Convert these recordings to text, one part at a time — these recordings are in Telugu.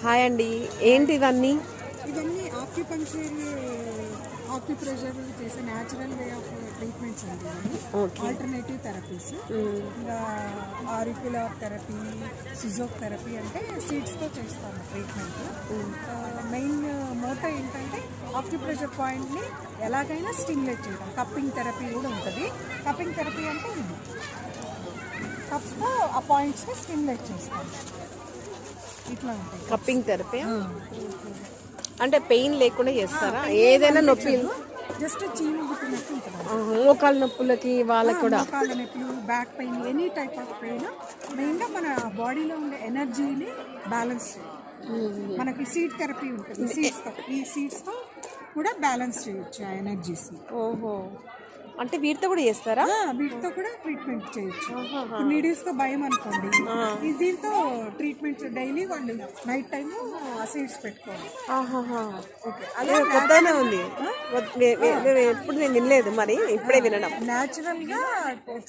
హాయ్ అండి. ఏంటి ఇవన్నీ? ఇవన్నీ ఆక్యుప్రెషర్ చేసే న్యాచురల్ వే ఆఫ్ ట్రీట్మెంట్స్ అండి. ఆల్టర్నేటివ్ థెరపీస్, ఇంకా ఆరిక్యులర్ థెరపీ, ఫిజియోథెరపీ అంటే సీడ్స్తో చేస్తాము ట్రీట్మెంట్. మెయిన్ మోటో ఏంటంటే ఆక్యుప్రెషర్ పాయింట్ని ఎలాగైనా స్టిమ్యులేట్ చేయడం. కప్పింగ్ థెరపీ కూడా ఉంటుంది. కప్పింగ్ థెరపీ అంటే ఇది కప్స్తో ఆ పాయింట్స్ని స్టిమ్యులేట్ చేస్తాం. ఇట్లా ఉంటుంది కప్పింగ్ థెరపీ. అంటే పెయిన్ లేకుండా చేస్తారా? ఏదైనా నొప్పి జస్ట్ చీము గుట్టినట్టు ఉంటుంది. మోకాళ్ళ నొప్పులకి వాళ్ళకి కూడా, మోకాళ్ళ నొప్పులు, back pain, any type of pain మెయిన్గా మన బాడీలో ఉండే ఎనర్జీని బ్యాలెన్స్ చేయడం. మనకి సీడ్ థెరపీ ఉంటుంది. ఈ సీడ్స్తో కూడా బ్యాలెన్స్ చేయొచ్చు ఆ ఎనర్జీస్ని. ఓహో, అంటే వీటితో కూడా చేస్తారా? వీటితో కూడా ట్రీట్మెంట్ చేయొచ్చు. నీడిల్స్తో భయం అనుకోండి, దీంతో ట్రీట్మెంట్ డైలీ వాళ్ళు నైట్ టైము సీడ్స్ పెట్టుకోవాలి. ఓకే, అలా కొత్తనే ఉంది. ఎప్పుడు నేను వినలేదు, మరి ఇప్పుడే వినడం. న్యాచురల్గా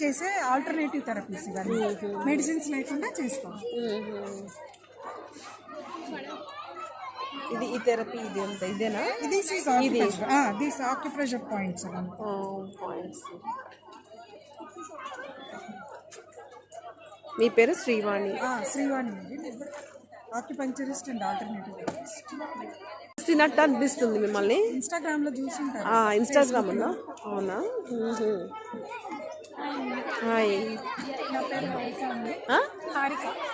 చేసే ఆల్టర్నేటివ్ థెరపీస్ ఇవన్నీ, మెడిసిన్స్ లేకుండా చేస్తాం. ఇది ఈ థెరపీ ఇది అంత ఇదేనా? ఇది ఆక్యుప్రెషర్ పాయింట్స్. మీ పేరు శ్రీవాణి? శ్రీవాణి అండి. Acupuncturist and alternative therapist. చూసినట్టు అనిపిస్తుంది మిమ్మల్ని. ఇన్స్టాగ్రామ్లో చూసుంటారు. ఇన్స్టాగ్రామ్ ఉందా? అవునా? హాయ్.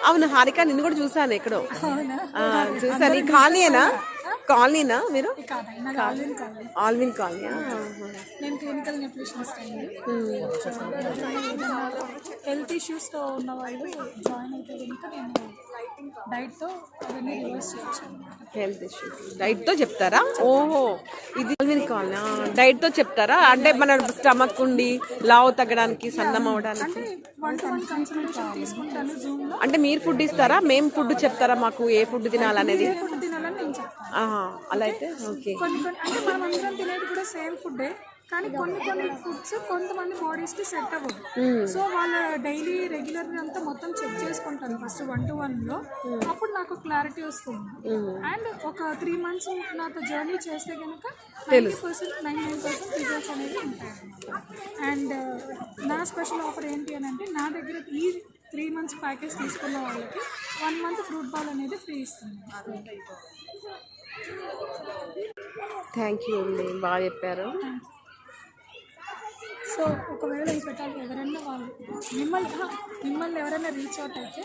అవును, హారిక, నిన్ను కూడా చూసాను ఎక్కడో. చూసాను. ఈ కాలనీనా మీరు? ఆల్విన్ కాలనీ. నేను క్లినికల్ న్యూట్రిషనిస్ట్ అండి. హెల్త్ ఇష్యూస్తో ఉన్న వాళ్ళు జాయిన్ అయితే కనుక నేను డైట్తో అవన్నీ రివర్స్ చేయొచ్చు. హెల్త్ ఇష్యూస్ డైట్తో చెప్తారా? ఓహో, ఇది ఆల్విన్ కాలనీ. డైట్తో చెప్తారా? అంటే మన స్టమక్ ఉండి లావు తగ్గడానికి, సన్నం అవడానికి. అంటే మీరు ఫుడ్ ఇస్తారా? మేము ఫుడ్ చెప్తారా మాకు ఏ ఫుడ్ తినాలనేది? అలా అయితే ఓకే. అంటే మనం అందరం తినేది కూడా సేమ్ ఫుడ్డే, కానీ కొన్ని ఫుడ్స్ కొంతమంది బాడీస్కి సెట్ అవ్వదు. సో వాళ్ళ డైలీ రెగ్యులర్గా అంతా మొత్తం చెక్ చేసుకుంటాను ఫస్ట్ 1-to-1లో. అప్పుడు నాకు క్లారిటీ వస్తుంది. అండ్ ఒక 3 months నాతో జర్నీ చేస్తే కనుక 99% రిజల్ట్స్ అనేవి ఉంటాయి. అండ్ నా స్పెషల్ ఆఫర్ ఏంటి అని అంటే, నా దగ్గర ఈ 3 months ప్యాకేజ్ తీసుకున్న వాళ్ళకి 1 month ఫ్రూట్ బాల్ అనేది ఫ్రీ ఇస్తుంది. థ్యాంక్ యూ అండి, బాగా చెప్పారు. సో ఒకవేళ ఈ పెట్టాలి ఎవరైనా వాళ్ళు మిమ్మల్ని ఎవరైనా రీచ్ అవుట్ అయితే